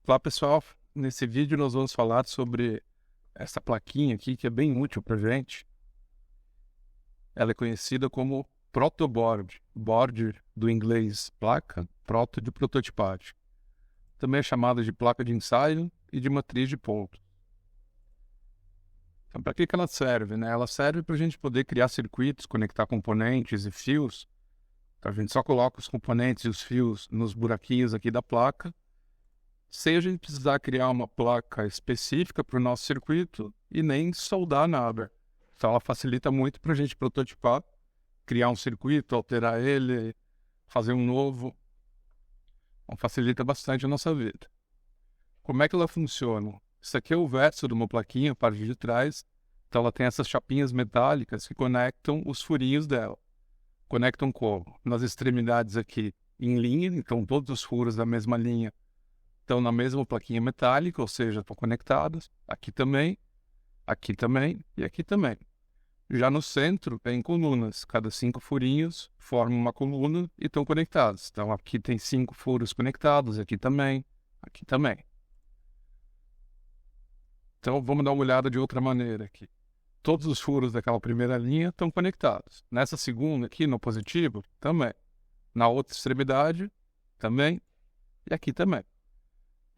Olá pessoal, nesse vídeo nós vamos falar sobre essa plaquinha aqui que é bem útil para gente. Ela é conhecida como protoboard, board do inglês placa, proto de prototipagem. Também é chamada de placa de ensaio e de matriz de pontos. Então, para que ela serve? Ela serve para a gente poder criar circuitos, conectar componentes e fios. Então, a gente só coloca os componentes e os fios nos buraquinhos aqui da placa, sem a gente precisar criar uma placa específica para o nosso circuito e nem soldar nada. Então ela facilita muito para a gente prototipar, criar um circuito, alterar ele, fazer um novo. Então, facilita bastante a nossa vida. Como é que ela funciona? Isso aqui é o verso de uma plaquinha, a parte de trás. Então ela tem essas chapinhas metálicas que conectam os furinhos dela. Conectam como? Nas extremidades aqui em linha, então todos os furos da mesma linha estão na mesma plaquinha metálica, ou seja, estão conectadas. Aqui também e aqui também. Já no centro tem colunas. Cada 5 furinhos formam uma coluna e estão conectados. Então aqui tem 5 furos conectados, aqui também, aqui também. Então vamos dar uma olhada de outra maneira aqui. Todos os furos daquela primeira linha estão conectados. Nessa segunda aqui, no positivo, também. Na outra extremidade, também. E aqui também.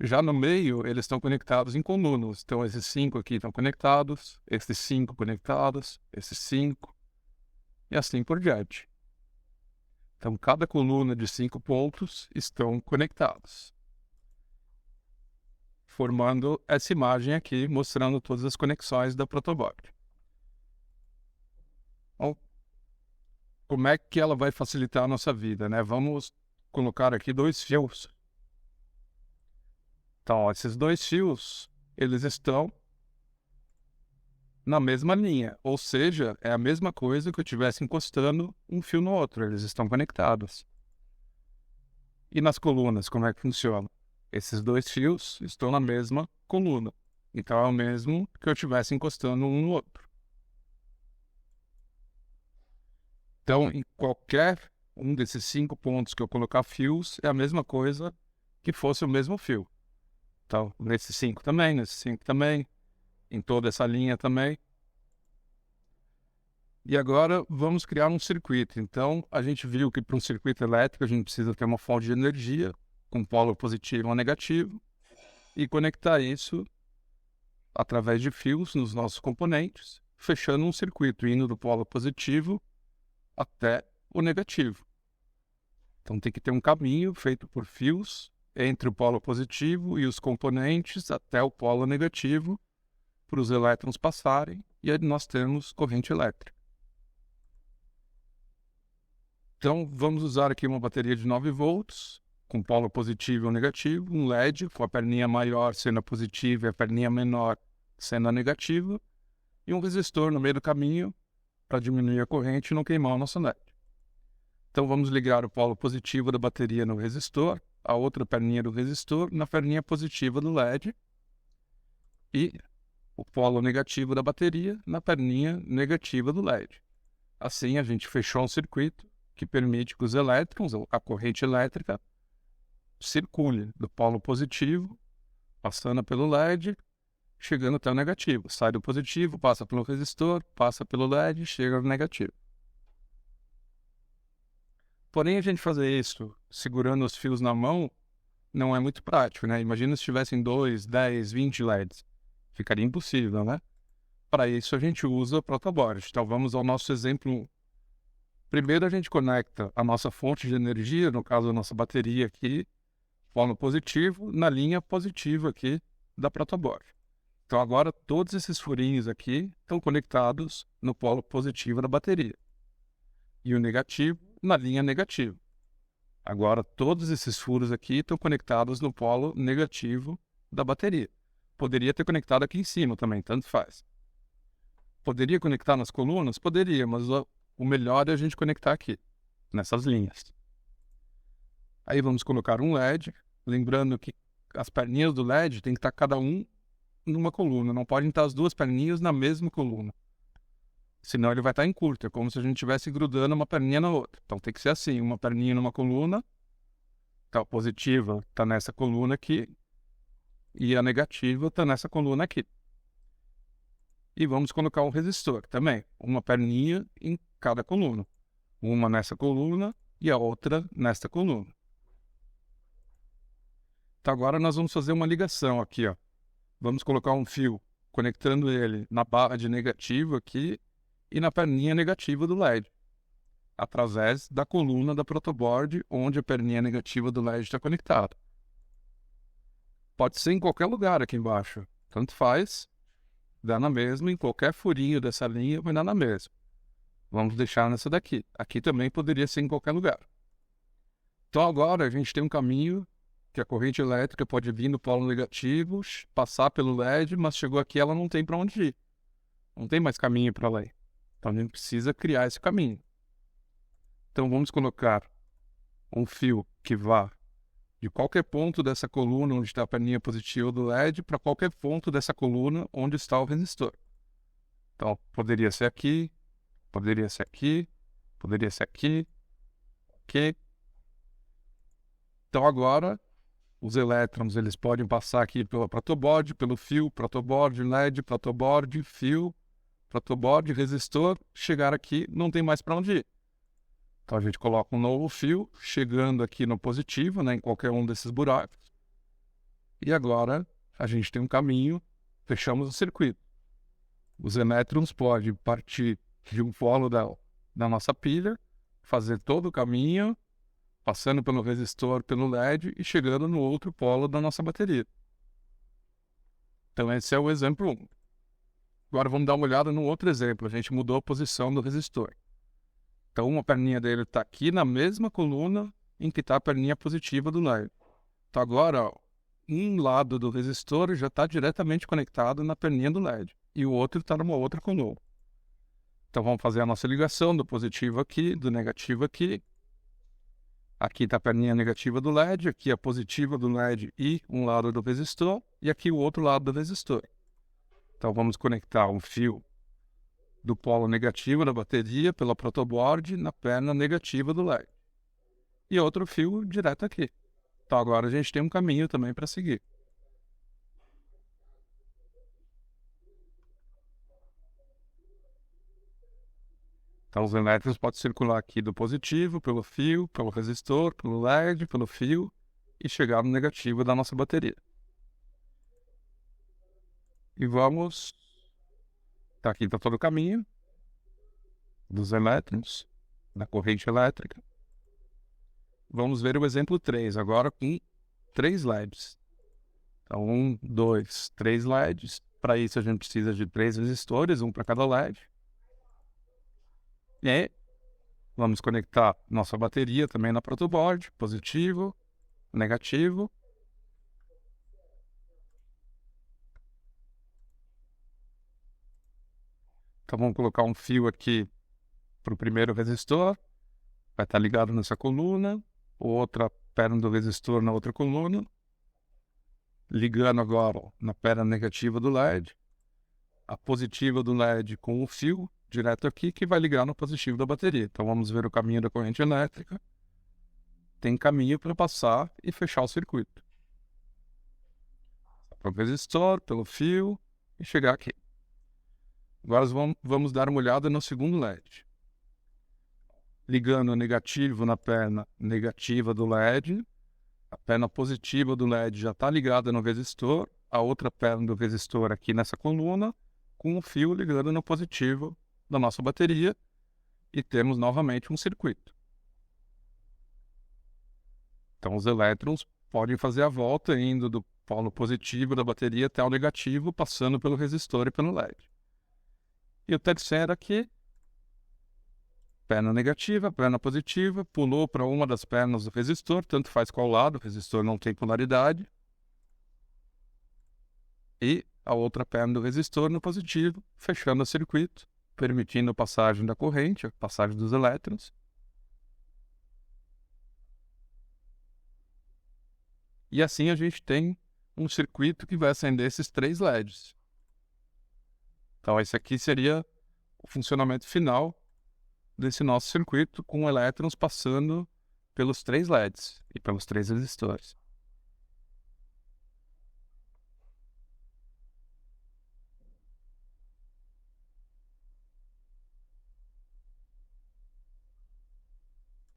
Já no meio, eles estão conectados em colunas. Então, esses 5 aqui estão conectados, esses 5 conectados, esses 5, e assim por diante. Então, cada coluna de 5 pontos estão conectados, formando essa imagem aqui, mostrando todas as conexões da protoboard. Então, como é que ela vai facilitar a nossa vida, Vamos colocar aqui 2 fios. Então, esses 2 fios, eles estão na mesma linha, ou seja, é a mesma coisa que eu estivesse encostando um fio no outro, eles estão conectados. E nas colunas, como é que funciona? Esses 2 fios estão na mesma coluna, então é o mesmo que eu estivesse encostando um no outro. Então, em qualquer um desses 5 pontos que eu colocar fios, é a mesma coisa que fosse o mesmo fio. Então, nesses 5 também, nesses 5 também, em toda essa linha também. E agora vamos criar um circuito. Então, a gente viu que para um circuito elétrico a gente precisa ter uma fonte de energia com polo positivo ou negativo e conectar isso através de fios nos nossos componentes, fechando um circuito indo do polo positivo até o negativo. Então, tem que ter um caminho feito por fios entre o polo positivo e os componentes até o polo negativo, para os elétrons passarem e aí nós temos corrente elétrica. Então, vamos usar aqui uma bateria de 9 volts, com polo positivo ou negativo, um LED com a perninha maior sendo a positiva e a perninha menor sendo a negativa, e um resistor no meio do caminho para diminuir a corrente e não queimar o nosso LED. Então, vamos ligar o polo positivo da bateria no resistor, a outra perninha do resistor na perninha positiva do LED e o polo negativo da bateria na perninha negativa do LED. Assim, a gente fechou um circuito que permite que os elétrons, a corrente elétrica, circule do polo positivo, passando pelo LED, chegando até o negativo. Sai do positivo, passa pelo resistor, passa pelo LED e chega no negativo. Porém, a gente fazer isso segurando os fios na mão não é muito prático, Imagina se tivessem 2, 10, 20 LEDs. Ficaria impossível, Para isso, a gente usa o protoboard. Então, vamos ao nosso exemplo 1. Primeiro, a gente conecta a nossa fonte de energia, no caso, a nossa bateria aqui, polo positivo, na linha positiva aqui da protoboard. Então, agora, todos esses furinhos aqui estão conectados no polo positivo da bateria. E o negativo na linha negativa. Agora, todos esses furos aqui estão conectados no polo negativo da bateria. Poderia ter conectado aqui em cima também, tanto faz. Poderia conectar nas colunas? Poderia, mas o melhor é a gente conectar aqui, nessas linhas. Aí vamos colocar um LED, lembrando que as perninhas do LED tem que estar cada um numa coluna, não podem estar as 2 perninhas na mesma coluna. Senão ele vai estar em curto, é como se a gente estivesse grudando uma perninha na outra. Então tem que ser assim, uma perninha numa coluna, então a positiva está nessa coluna aqui, e a negativa está nessa coluna aqui. E vamos colocar um resistor também, uma perninha em cada coluna. Uma nessa coluna e a outra nesta coluna. Então agora nós vamos fazer uma ligação aqui, ó. Vamos colocar um fio conectando ele na barra de negativo aqui e na perninha negativa do LED, através da coluna da protoboard onde a perninha negativa do LED está conectada. Pode ser em qualquer lugar aqui embaixo, tanto faz, dá na mesma, em qualquer furinho dessa linha vai dar na mesma. Vamos deixar nessa daqui. Aqui também poderia ser em qualquer lugar. Então agora a gente tem um caminho que a corrente elétrica pode vir no polo negativo, passar pelo LED, mas chegou aqui ela não tem para onde ir. Não tem mais caminho para lá. Então a gente precisa criar esse caminho. Então vamos colocar um fio que vá de qualquer ponto dessa coluna onde está a perninha positiva do LED para qualquer ponto dessa coluna onde está o resistor. Então poderia ser aqui, poderia ser aqui, poderia ser aqui, ok? Então agora os elétrons eles podem passar aqui pela protoboard, pelo fio, protoboard, LED, protoboard, fio, protoboard, resistor, chegar aqui, não tem mais para onde ir. Então a gente coloca um novo fio, chegando aqui no positivo, né, em qualquer um desses buracos. E agora a gente tem um caminho, fechamos o circuito. Os elétrons podem partir de um polo da nossa pilha, fazer todo o caminho, passando pelo resistor, pelo LED e chegando no outro polo da nossa bateria. Então esse é o exemplo 1. Agora vamos dar uma olhada no outro exemplo. A gente mudou a posição do resistor. Então uma perninha dele está aqui na mesma coluna em que está a perninha positiva do LED. Então agora, ó, um lado do resistor já está diretamente conectado na perninha do LED e o outro está numa outra coluna. Então vamos fazer a nossa ligação do positivo aqui, do negativo aqui. Aqui está a perninha negativa do LED, aqui a positiva do LED e um lado do resistor, e aqui o outro lado do resistor. Então vamos conectar um fio do polo negativo da bateria pela protoboard na perna negativa do LED. E outro fio direto aqui. Então agora a gente tem um caminho também para seguir. Então os elétrons podem circular aqui do positivo, pelo fio, pelo resistor, pelo LED, pelo fio e chegar no negativo da nossa bateria. E vamos... Aqui está todo o caminho dos elétrons, da corrente elétrica. Vamos ver o exemplo 3, agora com 3 LEDs. Então 1, 2, 3 LEDs. Para isso a gente precisa de 3 resistores, um para cada LED. E vamos conectar nossa bateria também na protoboard, positivo, negativo. Então vamos colocar um fio aqui para o primeiro resistor, vai estar ligado nessa coluna, outra perna do resistor na outra coluna, ligando agora na perna negativa do LED, a positiva do LED com o fio direto aqui que vai ligar no positivo da bateria. Então vamos ver o caminho da corrente elétrica. Tem caminho para passar e fechar o circuito. Para o resistor, pelo fio e chegar aqui. Agora vamos dar uma olhada no segundo LED. Ligando o negativo na perna negativa do LED. A perna positiva do LED já está ligada no resistor. A outra perna do resistor aqui nessa coluna, com o fio ligando no positivo da nossa bateria. E temos novamente um circuito. Então os elétrons podem fazer a volta indo do polo positivo da bateria até o negativo, passando pelo resistor e pelo LED. E o terceiro aqui, perna negativa, perna positiva, pulou para uma das pernas do resistor, tanto faz qual lado, o resistor não tem polaridade. E a outra perna do resistor no positivo, fechando o circuito, permitindo a passagem da corrente, a passagem dos elétrons. E assim a gente tem um circuito que vai acender esses 3 LEDs. Então esse aqui seria o funcionamento final desse nosso circuito com elétrons passando pelos 3 LEDs e pelos 3 resistores.